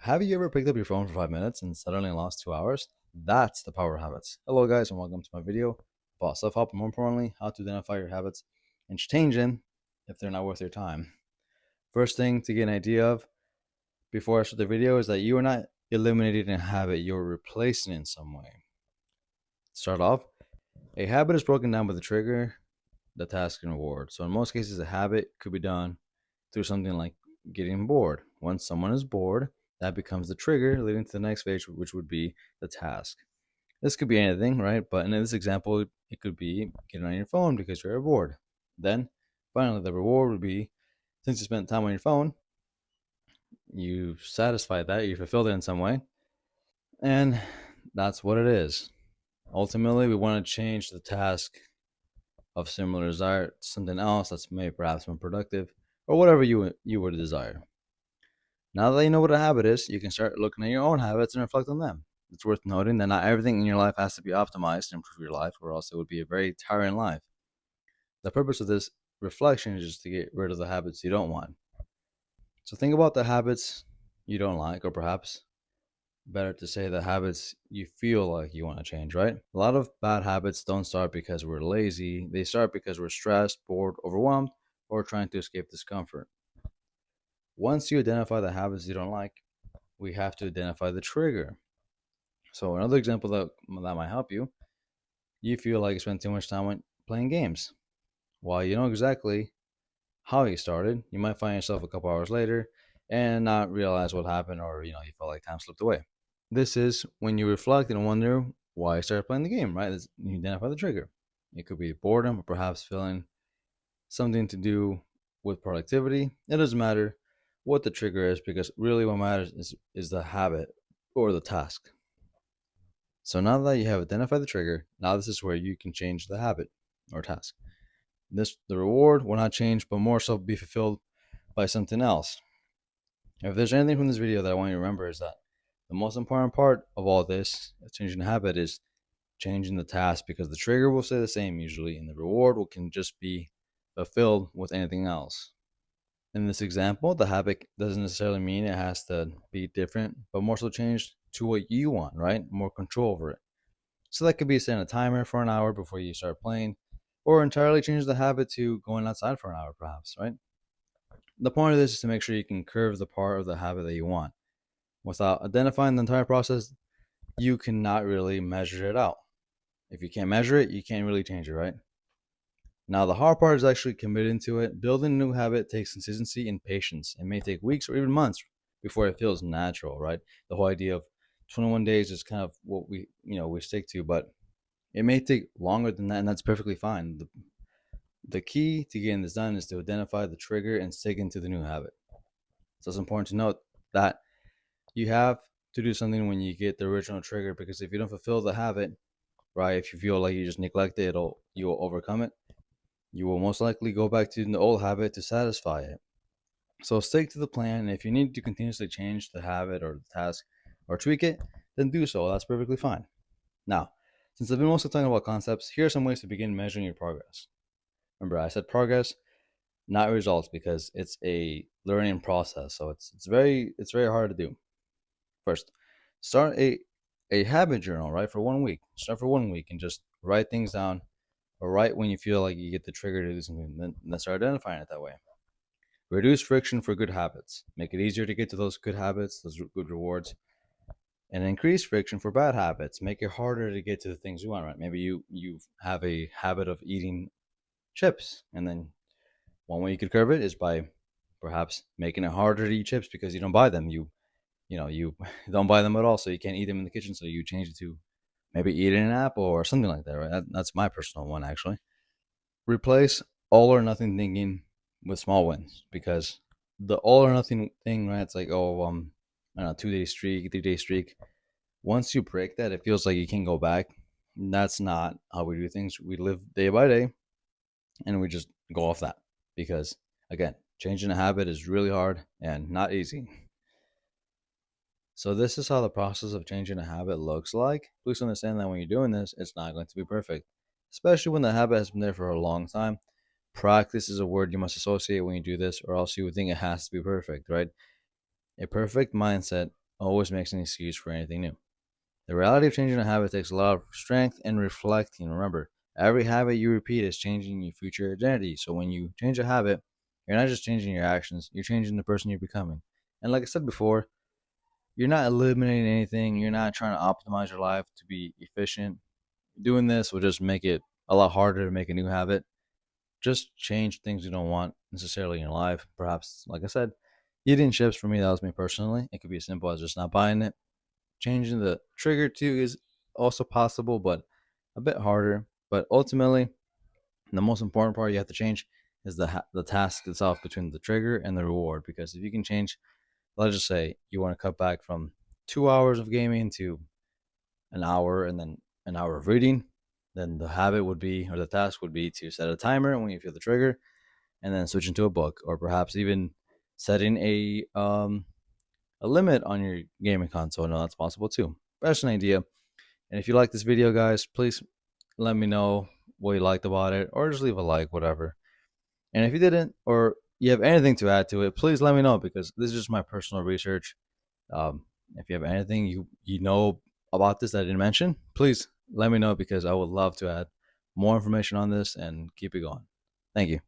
Have you ever picked up your phone for 5 minutes and suddenly lost 2 hours? That's the power of habits. Hello, guys, and welcome to my video about self help and more importantly, how to identify your habits and change them if they're not worth your time. First thing to get an idea of before I start the video is that you are not eliminating a habit, you're replacing it in some way. To start off, a habit is broken down by the trigger, the task, and reward. So, in most cases, a habit could be done through something like getting bored. Once someone is bored, that becomes the trigger leading to the next phase, which would be the task. This could be anything, right? But in this example, it could be getting on your phone because you're bored. Then, finally, the reward would be since you spent time on your phone, you satisfied that, you fulfilled it in some way, and that's what it is. Ultimately, we want to change the task of similar desire to something else that's maybe perhaps more productive or whatever you would desire. Now that you know what a habit is, you can start looking at your own habits and reflect on them. It's worth noting that not everything in your life has to be optimized to improve your life, or else it would be a very tiring life. The purpose of this reflection is just to get rid of the habits you don't want. So think about the habits you don't like, or perhaps better to say the habits you feel like you want to change, right? A lot of bad habits don't start because we're lazy, they start because we're stressed, bored, overwhelmed, or trying to escape discomfort. Once you identify the habits you don't like, we have to identify the trigger. So another example that might help you, you feel like you spend too much time playing games. While you know exactly how you started, you might find yourself a couple hours later and not realize what happened or you felt like time slipped away. This is when you reflect and wonder why you started playing the game, right? You identify the trigger. It could be boredom or perhaps feeling something to do with productivity. It doesn't matter what the trigger is because really what matters is the habit or the task. So now that you have identified the trigger, now this is where you can change the habit or task. The reward will not change, but more so be fulfilled by something else. If there's anything from this video that I want you to remember is that the most important part of all this, changing the habit, is changing the task because the trigger will stay the same usually, and the reward can just be fulfilled with anything else. In this example, the habit doesn't necessarily mean it has to be different, but more so changed to what you want, right? More control over it. So that could be setting a timer for an hour before you start playing, or entirely change the habit to going outside for an hour, perhaps, right? The point of this is to make sure you can curve the part of the habit that you want. Without identifying the entire process, you cannot really measure it out. If you can't measure it, you can't really change it, right? Now, the hard part is actually committing to it. Building a new habit takes consistency and patience. It may take weeks or even months before it feels natural, right? The whole idea of 21 days is kind of what we stick to, but it may take longer than that, and that's perfectly fine. The key to getting this done is to identify the trigger and stick into the new habit. So it's important to note that you have to do something when you get the original trigger, because if you don't fulfill the habit, right, if you feel like you just neglect it, you will overcome it. You will most likely go back to the old habit to satisfy it. So stick to the plan. And if you need to continuously change the habit or the task or tweak it, then do so. That's perfectly fine. Now, since I've been mostly talking about concepts, here are some ways to begin measuring your progress. Remember, I said progress, not results, because it's a learning process. So it's very hard to do. First, start a habit journal, right? For 1 week. Start for 1 week and just write things down, or write when you feel like you get the trigger to do something, then start identifying it that way. Reduce friction for good habits. Make it easier to get to those good habits, those good rewards, and increase friction for bad habits. Make it harder to get to the things you want, right? Maybe you have a habit of eating chips, and then one way you could curb it is by perhaps making it harder to eat chips because you don't buy them. You don't buy them at all, so you can't eat them in the kitchen. So you change it to maybe eating an apple or something like that, right? That's my personal one, actually. Replace all or nothing thinking with small wins, because the all or nothing thing, right? It's like, oh, I don't know, 2 day streak, 3 day streak. Once you break that, it feels like you can't go back. That's not how we do things. We live day by day, and we just go off that, because again, changing a habit is really hard and not easy. So this is how the process of changing a habit looks like. Please understand that when you're doing this, it's not going to be perfect, especially when the habit has been there for a long time. Practice is a word you must associate when you do this, or else you would think it has to be perfect, right? A perfect mindset always makes an excuse for anything new. The reality of changing a habit takes a lot of strength and reflecting. Remember, every habit you repeat is changing your future identity. So when you change a habit, you're not just changing your actions, you're changing the person you're becoming. And like I said before, you're not eliminating anything, you're not trying to optimize your life to be efficient. Doing this will just make it a lot harder to make a new habit. Just change things you don't want necessarily in your life. Perhaps, like I said, eating chips for me, that was me personally. It could be as simple as just not buying it. Changing the trigger too is also possible, but a bit harder. But ultimately, the most important part you have to change is the task itself between the trigger and the reward. Because if you can change, let's just say you want to cut back from 2 hours of gaming to an hour and then an hour of reading, then the habit would be, or the task would be, to set a timer when you feel the trigger and then switch into a book, or perhaps even setting a limit on your gaming console. No, that's possible too. That's an idea. And if you like this video, guys, please let me know what you liked about it, or just leave a like, whatever. And if you didn't, or you have anything to add to it, please let me know, because this is just my personal research. If you have anything you know about this that I didn't mention, please let me know, because I would love to add more information on this and keep it going. Thank you.